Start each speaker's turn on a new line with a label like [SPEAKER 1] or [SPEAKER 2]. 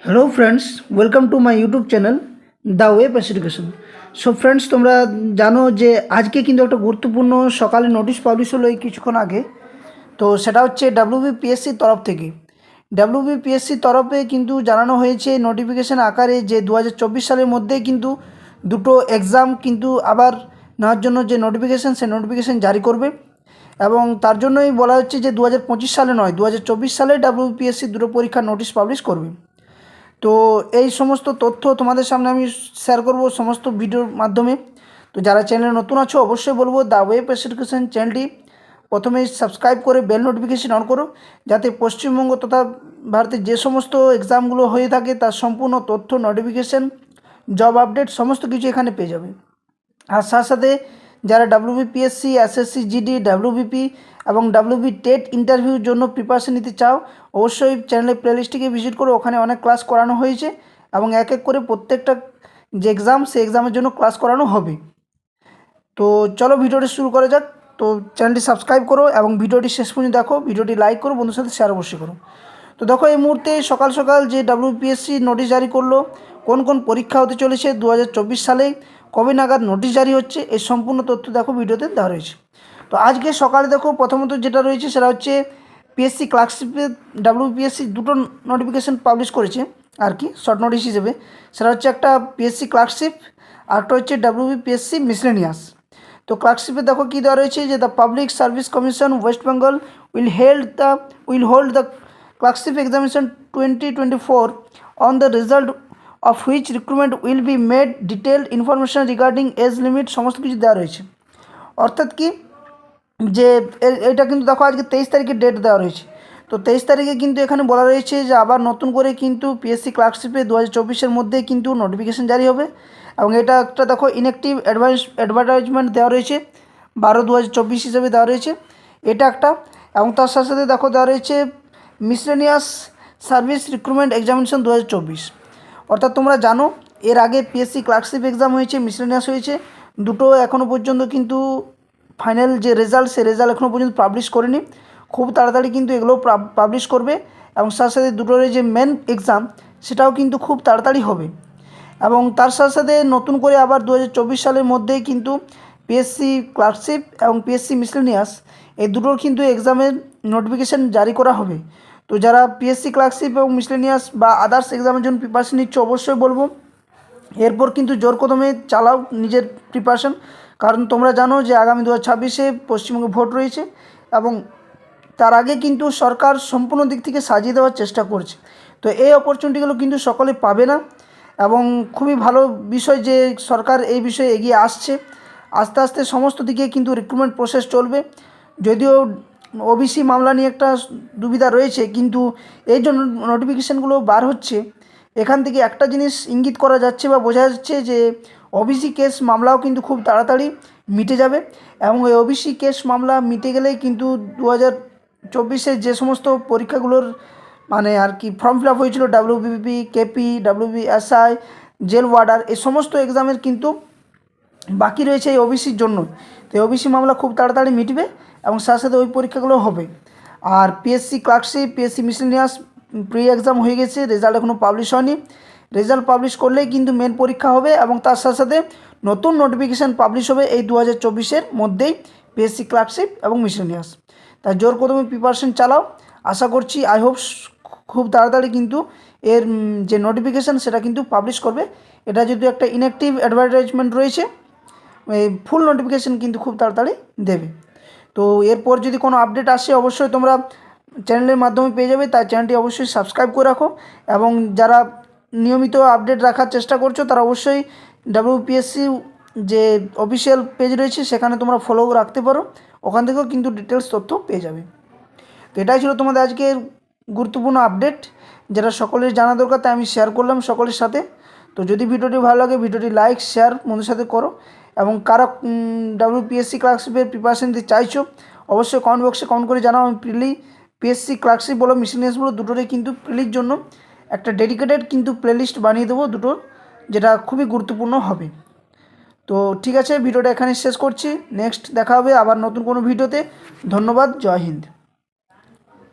[SPEAKER 1] Hello friends, welcome to my YouTube channel the web education. So friends, তোমরা জানো যে আজকে কিন্তু একটা গুরুত্বপূর্ণ সকালে নোটিশ পাবলিশ হলো এই কিছুক্ষণ আগে। তো সেটা হচ্ছে ডাব্লিউবিপিএসসির তরফ থেকে। ডাব্লিউবিপিএসসির তরফে কিন্তু জানানো হয়েছে নোটিফিকেশান আকারে যে 2024 সালের মধ্যে কিন্তু দুটো এক্সাম কিন্তু আবার নেওয়ার জন্য যে নোটিফিকেশান, সেই নোটিফিকেশান জারি করবে। এবং তার জন্যই বলা হচ্ছে যে 2025 সালে নয়, 2024 সালে ডাব্লিউবিপিএসসি দুটো পরীক্ষার নোটিশ পাবলিশ করবে। তো এই সমস্ত তথ্য তোমাদের সামনে আমি শেয়ার করব সমস্ত ভিডিওর মাধ্যমে। তো যারা চ্যানেলে নতুন আছো অবশ্যই বলবো দ্য ওয়েব এডুকেশন চ্যানেলটি প্রথমে সাবস্ক্রাইব করে বেল নোটিফিকেশন অন করো, যাতে পশ্চিমবঙ্গ তথা ভারতের যে সমস্ত এক্সামগুলো হয়ে থাকে তার সম্পূর্ণ তথ্য, নোটিফিকেশন, জব আপডেট সমস্ত কিছু এখানে পেয়ে যাবে। আর সাথে সাথে যারা ডাব্লিউবিপিএসসি, এসএসসি জিডি, ডাব্লিউবিপি এবং ডাব্লিউবি টেট ইন্টারভিউর জন্য প্রিপারেশন নিতে চাও, অবশ্যই চ্যানেলের প্লেলিস্টটিকে ভিজিট করো। ওখানে অনেক ক্লাস করানো হয়েছে এবং এক এক করে প্রত্যেকটা যে এক্সাম, সেই এক্সামের জন্য ক্লাস করানো হবে। তো চলো ভিডিওটি শুরু করা যাক। তো চ্যানেলটি সাবস্ক্রাইব করো এবং ভিডিওটি শেষ পর্যন্ত দেখো, ভিডিওটি লাইক করো, বন্ধুর সাথে শেয়ার অবশ্যই করো। তো দেখো এই মুহূর্তে সকাল সকাল যে ডাব্লিউবিপিএসসি নোটিশ জারি করলো, কোন কোন পরীক্ষা হতে চলেছে 2024 সালে, কবে নাগাদ নোটিশ জারি হচ্ছে, এই সম্পূর্ণ তথ্য দেখো ভিডিওতে দেওয়া রয়েছে। তো আজকে সকালে দেখো প্রথমত যেটা রয়েছে সেটা হচ্ছে পিএসসি ক্লার্কশিপে ডাব্লিউবিপিএসসি দুটো নোটিফিকেশান পাবলিশ করেছে আর কি, শর্ট নোটিশ হিসেবে। সেটা হচ্ছে একটা পিএসসি ক্লার্কশিপ আর একটা হচ্ছে ডাব্লিউবিপিএসসি মিসলেনিয়াস। তো ক্লার্কশিপে দেখো কী দেওয়া রয়েছে যে the public service commission West Bengal will hold the clerkship examination 2024 on the result of which recruitment will be made detailed information regarding age limit সমস্ত কিছু দেওয়া রয়েছে। অর্থাৎ কি যে এটা কিন্তু দেখো আজকে 23 তারিখে ডেট দেওয়া রয়েছে। তো 23 তারিখে কিন্তু এখানে বলা রয়েছে যে আবার নতুন করে কিন্তু পিএসসি ক্লার্কশিপে 2024-এর মধ্যে কিন্তু নোটিফিকেশান জারি হবে। এবং এটা একটা দেখো ইনঅ্যাক্টিভ অ্যাডভার্টাইজমেন্ট দেওয়া রয়েছে 12/2024 হিসেবে দেওয়া রয়েছে, এটা একটা। এবং তার সাথে সাথে দেখো দেওয়া রয়েছে মিসলেনিয়াস সার্ভিস রিক্রুটমেন্ট এক্সামিনেশন 2024। অর্থাৎ তোমরা জানো এর আগে পিএসসি ক্লার্কশিপ এক্সাম হয়েছে, মিসলেনিয়াস হয়েছে, দুটো এখনও পর্যন্ত কিন্তু ফাইনাল যে রেজাল্ট, সে রেজাল্ট এখনও পর্যন্ত পাবলিশ করেনি। খুব তাড়াতাড়ি কিন্তু এগুলো পাবলিশ করবে। এবং তার সাথে দুটোর যে মেন এক্সাম সেটাও কিন্তু খুব তাড়াতাড়ি হবে। এবং তার সাথে সাথে নতুন করে আবার 2024 সালের মধ্যেই কিন্তু পিএসসি ক্লার্কশিপ এবং পিএসসি মিসলেনিয়াস এই দুটোর কিন্তু এক্সামের নোটিফিকেশান জারি করা হবে। তো যারা পিএসসি ক্লার্কশিপ এবং মিসলেনিয়াস বা আদার্স এক্সামের জন্য প্রিপারেশন নিচ্ছে অবশ্যই বলবো এরপর কিন্তু জোর কদমে চালাও নিজের প্রিপারেশন। কারণ তোমরা জানো যে আগামী 2026-এ পশ্চিমবঙ্গে ভোট রয়েছে এবং তার আগে কিন্তু সরকার সম্পূর্ণ দিক থেকে সাজিয়ে দেওয়ার চেষ্টা করছে। তো এই অপরচুনিটিগুলো কিন্তু সকলে পাবে না। এবং খুবই ভালো বিষয় যে সরকার এই বিষয়ে এগিয়ে আসছে। আস্তে আস্তে সমস্ত দিকে কিন্তু রিক্রুটমেন্ট প্রসেস চলবে। যদিও ওবিসি মামলা নিয়ে একটা দুবিধা রয়েছে, কিন্তু এই জন্য নোটিফিকেশানগুলো বার হচ্ছে, এখান থেকে একটা জিনিস ইঙ্গিত করা যাচ্ছে বা বোঝা যাচ্ছে যে ওবিসি কেস মামলাও কিন্তু খুব তাড়াতাড়ি মিটে যাবে। এবং ওই ওবিসি কেস মামলা মিটে গেলেই কিন্তু 2024-এর যে সমস্ত পরীক্ষাগুলোর মানে আর কি ফর্ম ফিল আপ হয়েছিল, WBP, KP, WBSI, jail warder, এই সমস্ত এক্সামের কিন্তু বাকি রয়েছে এই ওবিসির জন্য। তো এই ওবিসি মামলা খুব তাড়াতাড়ি মিটবে এবং সাথে সাথে ওই পরীক্ষাগুলো হবে। আর PSC clerkship, PSC miscellaneous pre exam হয়ে গেছে, রেজাল্ট এখনও পাবলিশ হয়নি। রেজাল্ট পাবলিশ করলেই কিন্তু মেন পরীক্ষা হবে এবং তার সাথে সাথে নতুন নোটিফিকেশান পাবলিশ হবে এই 2024-এর মধ্যেই পিএসসি ক্লার্কশিপ এবং মিসলেনিয়াস। তাই জোর কদমে প্রিপারেশন চালাও। আশা করছি আই হোপ খুব তাড়াতাড়ি কিন্তু এর যে নোটিফিকেশান সেটা কিন্তু পাবলিশ করবে। এটা যেহেতু একটা ইনঅ্যাক্টিভ অ্যাডভার্টাইজমেন্ট রয়েছে, এই ফুল নোটিফিকেশান কিন্তু খুব তাড়াতাড়ি দেবে। তো এরপর যদি কোনো আপডেট আসে অবশ্যই তোমরা চ্যানেলের মাধ্যমে পেয়ে যাবে, তাই চ্যানেলটি অবশ্যই সাবস্ক্রাইব করে রাখো। এবং যারা নিয়মিত আপডেট রাখার চেষ্টা করছো তারা অবশ্যই ডাব্লিউপিএসসি যে অফিসিয়াল পেজ রয়েছে সেখানে তোমরা ফলো রাখতে পারো, ওখান থেকেও কিন্তু ডিটেলস তথ্য পেয়ে যাবে। তো এটাই ছিল তোমাদের আজকের গুরুত্বপূর্ণ আপডেট, যেটা সকলের জানা দরকার, তাই আমি শেয়ার করলাম সকলের সাথে। তো যদি ভিডিওটি ভালো লাগে ভিডিওটি লাইক শেয়ার বন্ধুদের সাথে করো। এবং কারা ডাব্লিউপিএসসি ক্লার্কশিপের প্রিপারেশন দিতে চাইছো অবশ্যই কমেন্ট বক্সে কমেন্ট করে জানাও। আমি প্রিলি পিএসসি ক্লার্কশিপ বলো মিসলেনিয়াস বলো দুটোরই কিন্তু প্রিলির জন্য একটা ডেডিকেটেড কিন্তু প্লেলিস্ট বানিয়ে দেবো দুটোর, যেটা খুবই গুরুত্বপূর্ণ হবে। তো ঠিক আছে, ভিডিওটা এখানে শেষ করছি। নেক্সট দেখা হবে আবার নতুন কোনো ভিডিওতে। ধন্যবাদ, জয় হিন্দ।